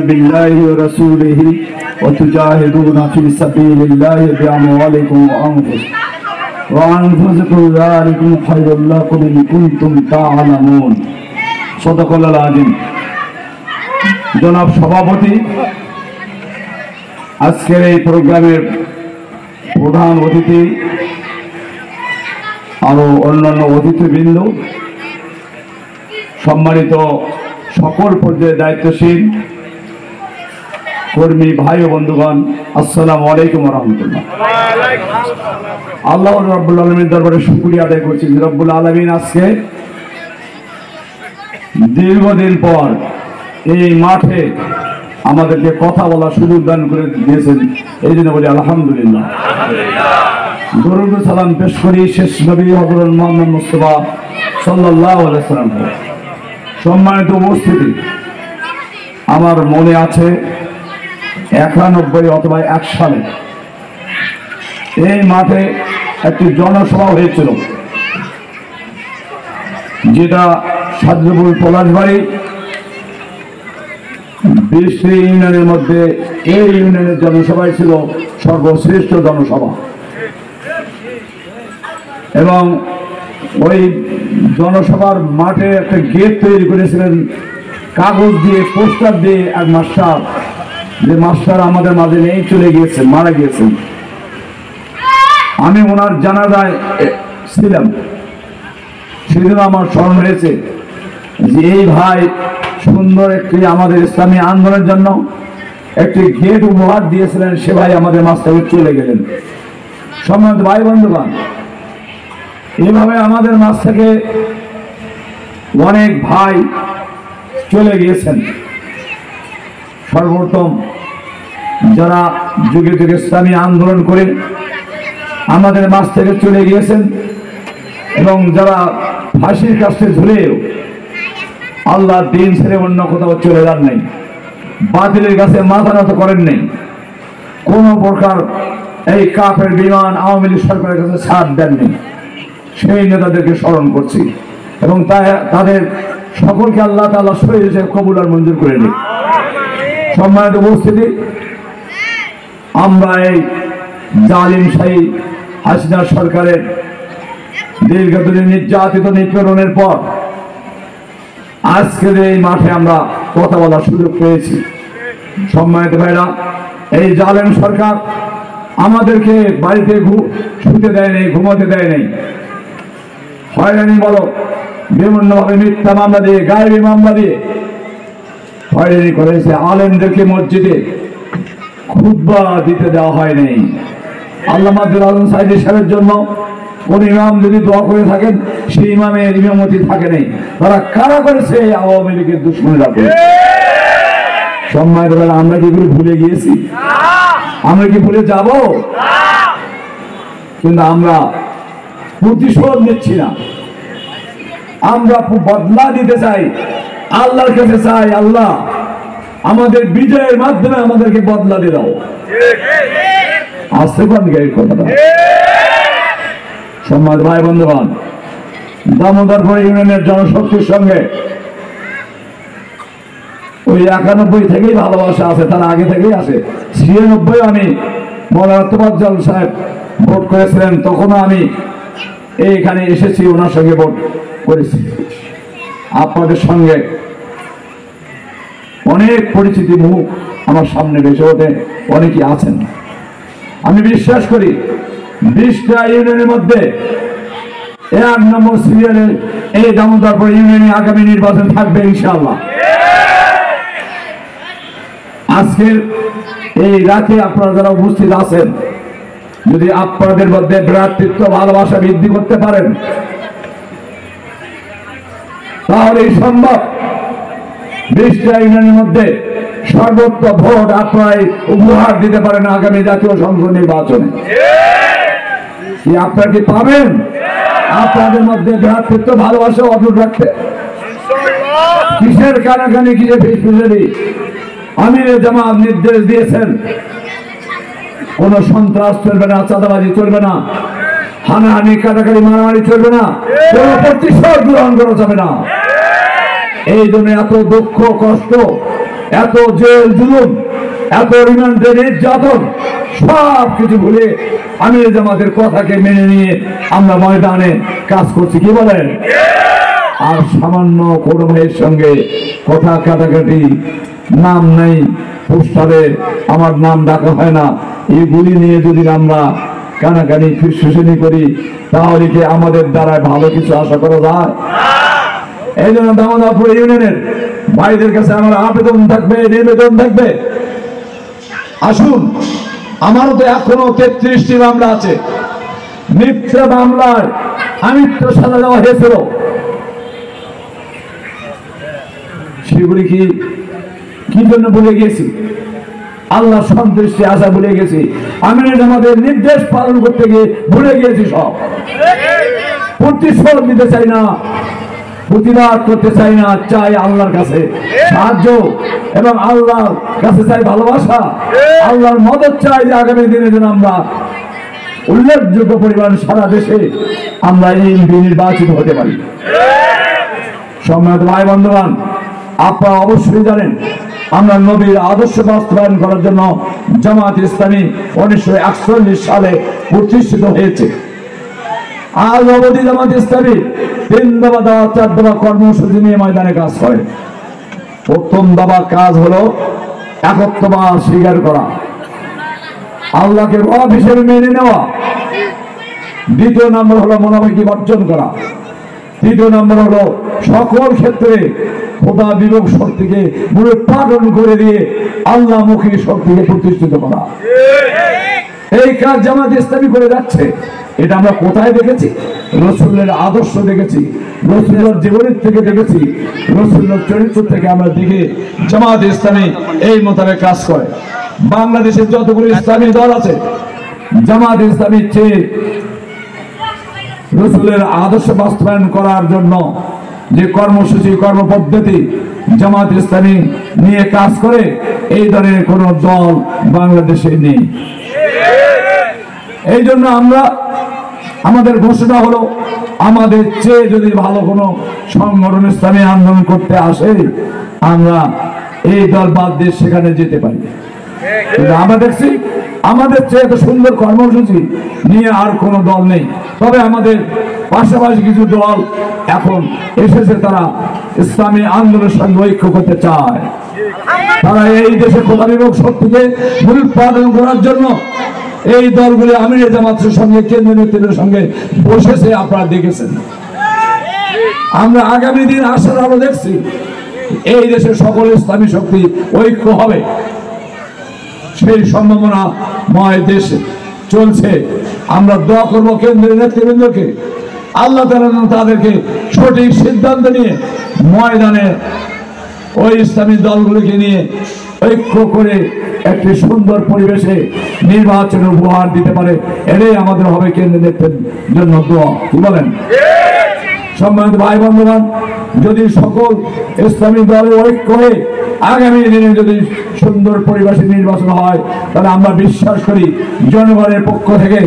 بالله ورسوله وتجاهدون في سبيل الله بأموالكم وأنفسكم ذلكم خير لكم إن كنتم تعلمون صدق الله العظيم। জনাব সভাপতি, আজকের এই প্রোগ্রামের প্রধান অতিথি, আরো অন্যান্য অতিথিবৃন্দ, সম্মানিত সকল পর্যায়ে দায়িত্বশীল কর্মী ভাই ও বন্ধুগণ, আসসালামু আলাইকুম ওয়া রাহমাতুল্লাহ। আল্লাহ রাব্বুল আলামিনের দরবারে শুকরিয়া আদায় করছি যে রব্বুল আলামিন আজকে দীর্ঘদিন পর এই মাঠে আমাদেরকে কথা বলার সুযোগ দান করে দিয়েছেন, এই জন্য বলি আলহামদুলিল্লাহ। দরুদ ও সালাম পেশ করি শেষ নবী হযরত মুহাম্মদ মুস্তাফা সাল্লাল্লাহু আলাইহি ওয়াসাল্লাম। সম্মানিত উপস্থিতি, আমার মনে আছে 91 অথবা 1 সালে এই মাঠে একটি জনসভা হয়েছিল, যেটা সাদরপুর পলাশবাড়ি 20টি ইউনিয়নের মধ্যে এই ইউনিয়নের জনসভায় ছিল সর্বশ্রেষ্ঠ জনসভা। এবং ওই জনসভার মাঠে একটা গেট তৈরি করেছিলেন কাগজ দিয়ে, পোস্টার দিয়ে। এক মাস্টার, যে মাস্টার আমাদের মাঝে নেই, চলে গিয়েছেন, মারা গিয়েছেন। আমি ওনার জানাজায় ছিলাম, সেদিন আমার স্মরণ হয়েছে যে এই ভাই সুন্দর একটি আমাদের ইসলামী আন্দোলনের জন্য একটি গেট উপহার দিয়েছিলেন, সে ভাই আমাদের মাঝ থেকে চলে গেলেন। সম্মানিত ভাই বন্ধুগণ, এইভাবে আমাদের মাঝ থেকে অনেক ভাই চলে গিয়েছেন। সর্বপ্রথম যারা যুগে যুগে ইসলামী আন্দোলন করে আমাদের মাঝ থেকে চলে গিয়েছেন, এবং যারা ফাঁসির কাছে ঝুলেও আল্লাহর দিন ছেড়ে অন্য কোথাও চলে যান নাই, বাতিলের কাছে মাথা নত করেন নাই, কোন প্রকার এই কাফের বিমান আওয়ামী লীগ সরকারের কাছে ছাড় দেননি, সেই নেতাদেরকে স্মরণ করছি। এবং তাদের সকলকে আল্লাহ তাআলা শহীদ হিসেবে কবুল আর মঞ্জুর করে নিন। সম্মানিত উপস্থিতি, আমরা এই জালিম শাহী হাসিনা সরকারের দীর্ঘদিনের নির্যাতিত নিপীড়নের পর আজকের এই মাঠে আমরা কথা বলার সুযোগ পেয়েছি। সম্মানিত ভাইরা, এই জালিম সরকার আমাদেরকে বাড়িতে শুতে দেয় নাই, ঘুমাতে দেয় নাই, হয়রানি বলো, বিভিন্নভাবে মিথ্যা মামলা দিয়ে, গায়েবী মামলা দিয়ে হয়রানি করেছে। আলেমদেরকে মসজিদে খুতবা দিতে দেওয়া হয় নাই। আল্লামা আব্দুল আজম সাইদি সাহেবের জন্য কোন ইমাম যদি দোয়া করে থাকেন, সেই ইমামের ইমামতি থাকে নাই। তারা কারা করেছে? আওয়ামী লীগের দুশমনেরা করে। সম্মানিত ভাইরা, আমরা কি এগুলো ভুলে গিয়েছি? আমরা কি ভুলে যাব? কিন্তু আমরা প্রতিশোধ নিচ্ছি না, আমরা বদলা দিতে চাই, আল্লাহর কাছে চাই, আল্লাহ আমাদের বিজয়ের মাধ্যমে আমাদেরকে বদলা দিয়ে দাও। আসতে পারেন এই কথাটা। সম্মানিত ভাই বন্ধুগণ, দামোদরপুর ইউনিয়নের জনশক্তির সঙ্গে ওই 91 থেকেই ভালোবাসা আছে, তার আগে থেকেই আছে। 96 আমি মৌলানা তোফাজ্জল সাহেব ভোট করেছিলেন, তখনও আমি এইখানে এসেছি, ওনার সঙ্গে ভোট করেছি। আপনাদের সঙ্গে অনেক পরিচিতি মুখ আমার সামনে বেশি ওঠে, অনেকেই আছেন। আমি বিশ্বাস করি 20টা ইউনিয়নের মধ্যে 1 নম্বর সিরিয়ালের এই দামোদরপুর ইউনিয়নে আগামী নির্বাচন থাকবে ইনশাআল্লাহ। আজকের এই রাতে আপনারা যারা উপস্থিত আছেন, যদি আপনাদের মধ্যে ভ্রাতৃত্ব ভালোবাসা বৃদ্ধি করতে পারেন, তাহলেই সম্ভব 20টা ইউনিয়নের মধ্যে সর্বোচ্চ ভোট আপনারাই উপহার দিতে পারেন আগামী জাতীয় সংসদ নির্বাচনে। আপনারা কি পাবেন? আপনাদের মধ্যে ভ্রাতৃত্ব ভালোবাসা অটুট রাখতে কিসের কানাকানি, কিসের ফিসফিসানি? আমিরে জামাত নির্দেশ দিয়েছেন, কোন সন্ত্রাস চলবে না, চাঁদাবাজি চলবে না, হানাহানি, কাটাকাটি, মারামারি চলবে না, কোন প্রতিশোধ গ্রহণ করা যাবে না। এই জন্য এত দুঃখ কষ্ট এত জেল জুলুম, এত রিমান্ডের নির্যাতন সব কিছু ভুলে আমির জামাতের কথাকে মেনে নিয়ে আমরা ময়দানে কাজ করছি, কি বলেন? আর সামান্য কোনো ভাইয়ের সঙ্গে কথা কাটাকাটি, নাম নেই পোস্টারে আমার নাম ডাকা হয় না, এইগুলি নিয়ে যদি আমরা কানাকানি ফিসফিসানি করি তাহলে কি আমাদের দ্বারা ভালো কিছু আশা করা যায়? এই জন্য দামোদরপুর ইউনিয়নের ভাইদের কাছে আমার আবেদন থাকবে, নিবেদন থাকবে, আসুন, আমারও তো এখনো 33টি মামলা আছে। মিথ্যা মামলায় আমিত্ব সাজা দেওয়া হয়েছিল, সেগুলি কি জন্য ভুলে গেছি? আল্লাহ সন্তুষ্টি আশা ভুলে গেছি, আমির আমাদের নির্দেশ পালন করতে গিয়ে ভুলে গিয়েছি সব। প্রতিশোধ নিতে চাই না, প্রতিবাদ করতে চাই না, চাই আল্লাহর কাছে সাহায্য এবং আল্লাহর কাছে চাই ভালোবাসা, আল্লাহর মদত চাই যে আগামী দিনে যেন আমরা উল্লেখযোগ্য পরিমাণ সারা দেশে আমরা এই নির্বাচিত হতে পারি। সম্মানিত ভাই বন্ধুগণ, আপনারা অবশ্যই জানেন আমরা নবীর আদর্শ বাস্তবায়ন করার জন্য জামাত ইসলামী 1941 সালে প্রতিষ্ঠিত হয়েছে। আজ অবধি জামাত ইসলামী 3 দফা দাওয়া 4 দফা কর্মসূচি নিয়ে ময়দানে কাজ করে। প্রথম দফা কাজ হলো একত্ববাদ স্বীকার করা, আল্লাহকে রব হিসেবে মেনে নেওয়া। দ্বিতীয় নম্বর হলো মুনাফিকি বর্জন করা। তৃতীয় নম্বর হলো সকল ক্ষেত্রে খোদা বিভোগ শক্তিকে মূলোৎপাটন করে দিয়ে আল্লাহমুখী শক্তিকে প্রতিষ্ঠিত করা। এই কাজ জামাত ইসলামী করে যাচ্ছে। এটা আমরা কোথায় দেখেছি? রাসূলের আদর্শ দেখেছি, রাসূলের জীবনের থেকে দেখেছি, রাসূলের চরিত্র থেকে আমরা দেখে জামাত ইসলামী এই মোতাবেক কাজ করে। বাংলাদেশের যতগুলো ইসলামী দল আছে, জামাত ইসলামীর চেয়ে রাসূলের আদর্শ বাস্তবায়ন করার জন্য যে কর্মসূচি, কর্মপদ্ধতি জামাত ইসলামী নিয়ে কাজ করে, এই ধরনের কোন দল বাংলাদেশে নেই। এই জন্য আমাদের ঘোষণা হলো, আমাদের চেয়ে যদি ভালো কোনো সংগঠন ইসলামী আন্দোলন করতে আসে, আমরা এই দল বাদ দিয়ে সেখানে যেতে পারি। কিন্তু আমরা দেখছি আমাদের চেয়ে এত সুন্দর কর্মসূচি নিয়ে আর কোনো দল নেই। তবে আমাদের পাশাপাশি কিছু দল এখন এসেছে, তারা ইসলামী আন্দোলনের সঙ্গে ঐক্য করতে চায়। তারা এই দেশে খোদা বিভোগ শক্তিকে মূলোৎপাটন করার জন্য এই দলগুলি আমির জামাতের সঙ্গে, কেন্দ্রীয় নেতৃত্বের সঙ্গে বসেছে, আপনারা দেখেছেন। আমরা আগামী দিন আশার আলো দেখছি, এই দেশের সকল ইসলামী শক্তি ঐক্য হবে, সেই সম্ভাবনাময় দেশে চলছে। আমরা দোয়া করবো কেন্দ্রীয় নেতৃবৃন্দকে, আল্লাহ তাআলা তাদেরকে সঠিক সিদ্ধান্ত নিয়ে ময়দানে ওই ইসলামী দলগুলিকে নিয়ে ঐক্য করে একটি সুন্দর পরিবেশে নির্বাচনের উপহার দিতে পারে। এটাই আমাদের হবে কেন্দ্রীয় নেতৃত্বের জন্য দোয়া, কি বলেন? সম্মানিত ভাই বন্ধুগণ, যদি সকল ইসলামী দলের ঐক্য হয়ে আগামী দিনে যদি সুন্দর পরিবেশে নির্বাচন হয়, তাহলে আমরা বিশ্বাস করি জনগণের পক্ষ থেকে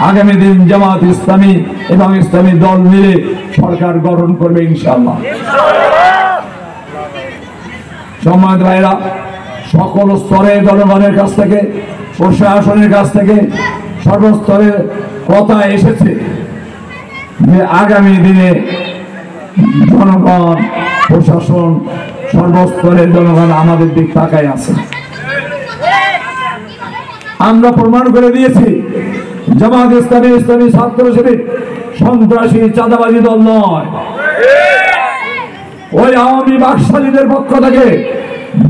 আগামী দিন জামাত ইসলামী এবং ইসলামী দল মিলে সরকার গঠন করবে ইনশাআল্লাহ। সম্মানিত ভাইরা, সকল স্তরে জনগণের কাছ থেকে, প্রশাসনের কাছ থেকে, সর্বস্তরের কথা এসেছে যে আগামী দিনে জনগণ, প্রশাসন, সর্বস্তরের জনগণ আমাদের দিক তাকায় আছে। আমরা প্রমাণ করে দিয়েছি জামাত ইসলামী, ইসলামী ছাত্র শিবির সন্ত্রাসী চাঁদাবাজি দল নয়। ওই আওয়ামী বাকশালীদের পক্ষ থেকে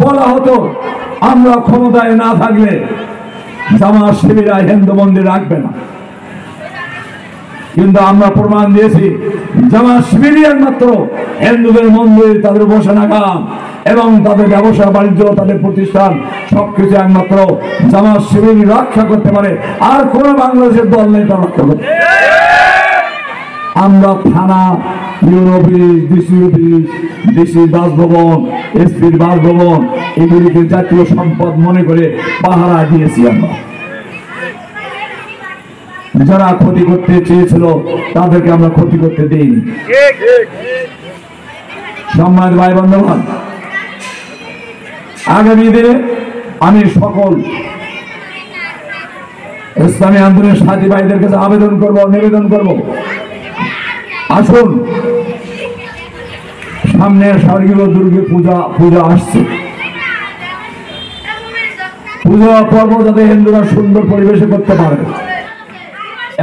বলা হতো, আমরা ক্ষমতায় না থাকলে জামাত শিবিরা হিন্দু মন্দির রাখবে না। কিন্তু আমরা প্রমাণ দিয়েছি জামাত শিবির একমাত্র হিন্দুদের মন্দির, তাদের উপাসনাগার এবং তাদের ব্যবসা বাণিজ্য, তাদের প্রতিষ্ঠান সবকিছু একমাত্র জামাত শিবির রক্ষা করতে পারে, আর কোন বাংলাদেশের দল নেই তা রক্ষা করতে। আমরা থানা, ইউরোপিস, ডিসি অফিস, ডিসি বাসভবন, এসপির বাসভবন এগুলিকে জাতীয় সম্পদ মনে করে পাহারা দিয়েছি। আমরা যারা ক্ষতি করতে চেয়েছিল তাদেরকে আমরা ক্ষতি করতে দেইনি। সম্মানিত ভাই বন্ধুগণ, আগামী দিনে আমি সকল ইসলামী আন্দোলনের সাথী ভাইদের কাছে আবেদন করব, নিবেদন করব, আসুন সামনে শারদীয় দুর্গা পূজা আসছে। পূজা পর্ব যাতে হিন্দুরা সুন্দর পরিবেশে করতে পারে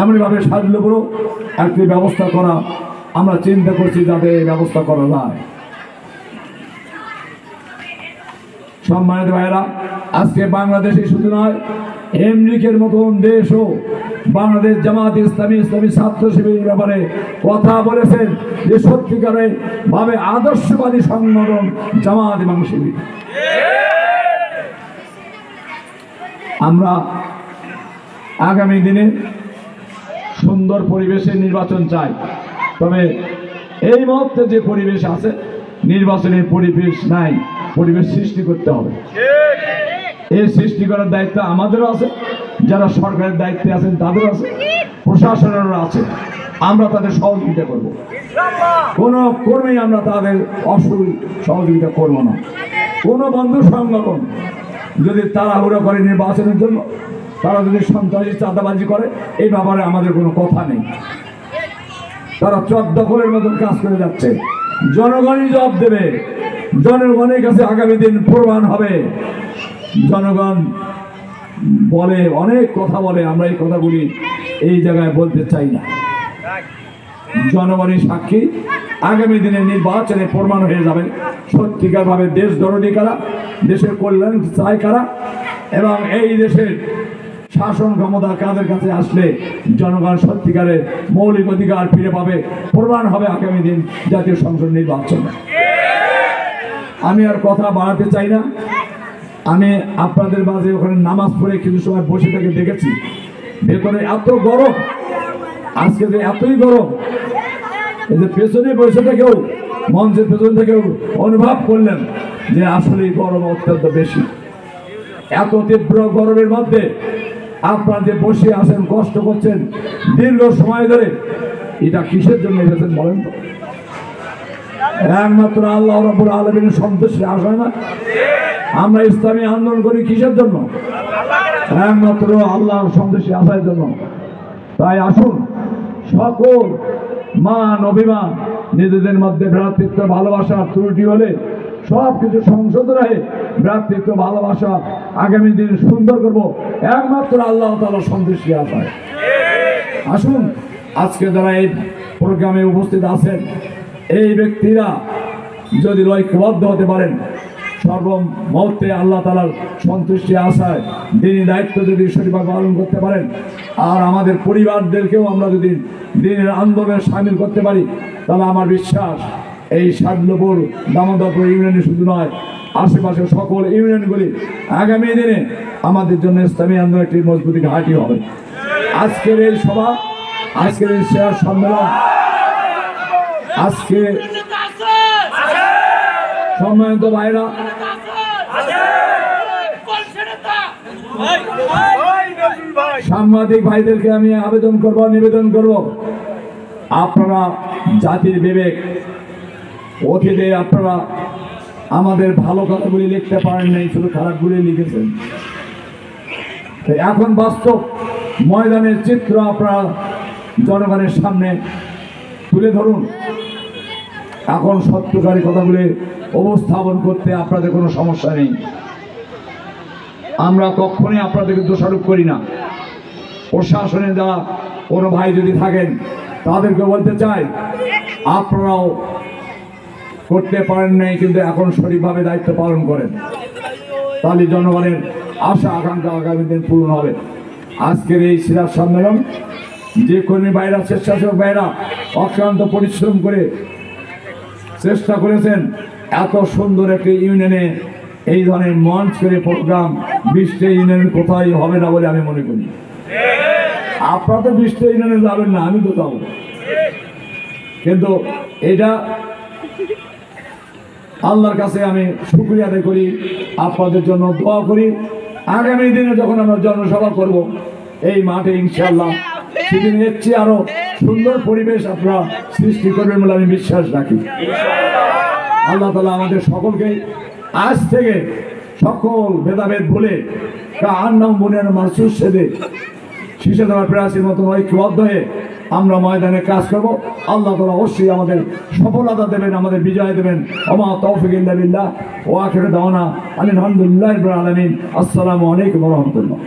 এমনভাবে সাজলেপুরও একটি ব্যবস্থা করা আমরা চিন্তা করছি, যাতে এই ব্যবস্থা করা যায়। সম্মানিত ভাইরা, আজকে বাংলাদেশে শুধু নয়, আমেরিকার মতন দেশও বাংলাদেশ জামাত ইসলামী ছাত্র শিবিরের ব্যাপারে কথা বলেছেন যে সত্যিকারের ভাবে আদর্শবাদী সংগঠন জামাত এবং শিবির। আমরা আগামী দিনে সুন্দর পরিবেশে নির্বাচন চাই, তবে এই মুহূর্তে যে পরিবেশ আছে নির্বাচনের পরিবেশ নাই, পরিবেশ সৃষ্টি করতে হবে। এই সৃষ্টি করার দায়িত্ব আমাদেরও আছে, যারা সরকারের দায়িত্বে আছেন তাদেরও আছে, প্রশাসনেরও আছে। আমরা তাদের সহযোগিতা করব, কোনো কর্মী আমরা তাদের সহযোগিতা করব না। কোনো বন্ধু সংগঠন যদি তাড়াহুড়ো করে নির্বাচনের জন্য, তারা যদি সন্ত্রাসী চাঁদাবাজি করে, এই ব্যাপারে আমাদের কোনো কথা নেই। তারা চক দখলের মতন কাজ করে যাচ্ছে। জনগণই জবাব দেবে, জনগণের কাছে আগামী দিন প্রমাণ হবে। জনগণ বলে, অনেক কথা বলে, আমরা এই কথাগুলি এই জায়গায় বলতে চাই না। জনগণই সাক্ষী, আগামী দিনে নির্বাচনে প্রমাণ হয়ে যাবে সত্যিকার ভাবে দেশ দরদি কারা, দেশের কল্যাণ চায় কারা, এবং এই দেশের শাসন ক্ষমতা কাদের কাছে আসলে জনগণ সত্যিকারের মৌলিক অধিকার ফিরে পাবে, প্রমাণ হবে আগামী দিন জাতীয় সংসদ নির্বাচনে। আমি আর কথা বাড়াতে চাই না। আমি আপনাদের মাঝে ওখানে নামাজ পড়ে কিছু সময় বসে থেকে দেখেছি, ভেতরে এত গরম, আজকে যে এতই গরম, এই যে পেছনে বসে থেকেও, মঞ্চের পেছন থেকেও অনুভব করলেন যে আসলে গরম অত্যন্ত বেশি। এত তীব্র গরমের মধ্যে আপনারা যে বসে আছেন, কষ্ট করছেন দীর্ঘ সময় ধরে, এটা কিসের জন্য এসেছেন বলেন তো? একমাত্র আল্লাহ রাব্বুল আলামিনের সন্তুষ্টি আশা না? আমরা ইসলামী আন্দোলন করি কিসের জন্য? একমাত্র আল্লাহর সন্তুষ্টি আসার জন্য। তাই আসুন, সকল মান অভিমান নিজেদের মধ্যে ভ্রাতৃত্ব ভালোবাসা ত্রুটি হলে সব কিছু সংশোধন হয়ে ভ্রাতৃত্ব ভালোবাসা আগামী দিন সুন্দর করব একমাত্র আল্লাহ তাআলার সন্তুষ্টি আশায়। আসুন, আজকে যারা এই প্রোগ্রামে উপস্থিত আছেন, এই ব্যক্তিরা যদি ঐক্যবদ্ধ হতে পারেন, সর্বমুহূর্তে আল্লাহ তাআলার সন্তুষ্টি আশায় দিনী দায়িত্ব যদি সঠিকভাবে পালন করতে পারেন, আর আমাদের পরিবারদেরকেও আমরা যদি দিনের আন্দোলনে সামিল করতে পারি, তাহলে আমার বিশ্বাস এই সাদলপুর দামোদরপুর ইউনিয়নে শুধু নয়, আশেপাশের সকল ইউনিয়নগুলি আগামী দিনে আমাদের জন্য ইসলামী আন্দোলনের একটি মজবুতি ঘাঁটি হবে। আজকের এই সভা, আজকের এই শেয়ার সম্মেলন, আজকে সম্মানিত ভাইরা, সাংবাদিক ভাইদেরকে আমি আবেদন করব, নিবেদন করব, আপনারা জাতির বিবেক, অতীতে আপনারা আমাদের ভালো কথাগুলি লিখতে পারেন নাই, শুধু খারাপগুলি লিখেছেন। এখন বাস্তব ময়দানের চিত্র আপনারা জনগণের সামনে তুলে ধরুন। এখন সত্যকারী কথাগুলি উপস্থাপন করতে আপনাদের কোনো সমস্যা নেই। আমরা কখনোই আপনাদেরকে দোষারোপ করি না। প্রশাসনে যারা কোনো ভাই যদি থাকেন, তাদেরকে বলতে চাই, আপনারাও করতে পারেন নাই, কিন্তু এখন সঠিকভাবে দায়িত্ব পালন করেন, তাহলে জনগণের আশা আকাঙ্ক্ষা আগামী দিন পূরণ হবে। আজকের এই সিরাজ সম্মেলন, যে কর্মী ভাইরা, স্বেচ্ছাসেবক ভাইরা অক্লান্ত পরিশ্রম করে চেষ্টা করেছেন, এত সুন্দর একটি ইউনিয়নে এই ধরনের মঞ্চ করে প্রোগ্রাম 20টা ইউনিয়নের কোথায় হবে না বলে আমি মনে করি। আপনারা তো 20টা ইউনিয়নে যাবেন না, আমি তো যাবো, কিন্তু এটা আল্লাহর কাছে আমি শুকরিয়া আদায় করি, আপনাদের জন্য দোয়া করি। আগামী দিনে যখন আমরা জনসভা করব এই মাঠে, ইনশাআল্লাহ সেদিন এর চেয়ে আরো সুন্দর পরিবেশ আপনারা সৃষ্টি করবেন বলে আমি বিশ্বাস রাখি। আল্লাহ তাআলা আমাদের সকলকে আজ থেকে সকল ভেদাভেদ ভুলে কান্নাম বুনের মাসুস সেদে শীর্ষে দেওয়ার প্রেয়াসের মতন ঐক্যবদ্ধ হয়ে আমরা ময়দানে কাজ করব। আল্লাহ তাআলা অবশ্যই আমাদের সফলতা দেবেন, আমাদের বিজয় দেবেন। ওমা তৌফিক ইল্লা বিল্লাহ ওয়া আখিরু দাওয়ানা আলহামদুলিল্লাহি রাব্বিল আলামিন। আসসালামু আলাইকুম ওয়া রাহমাতুল্লাহ।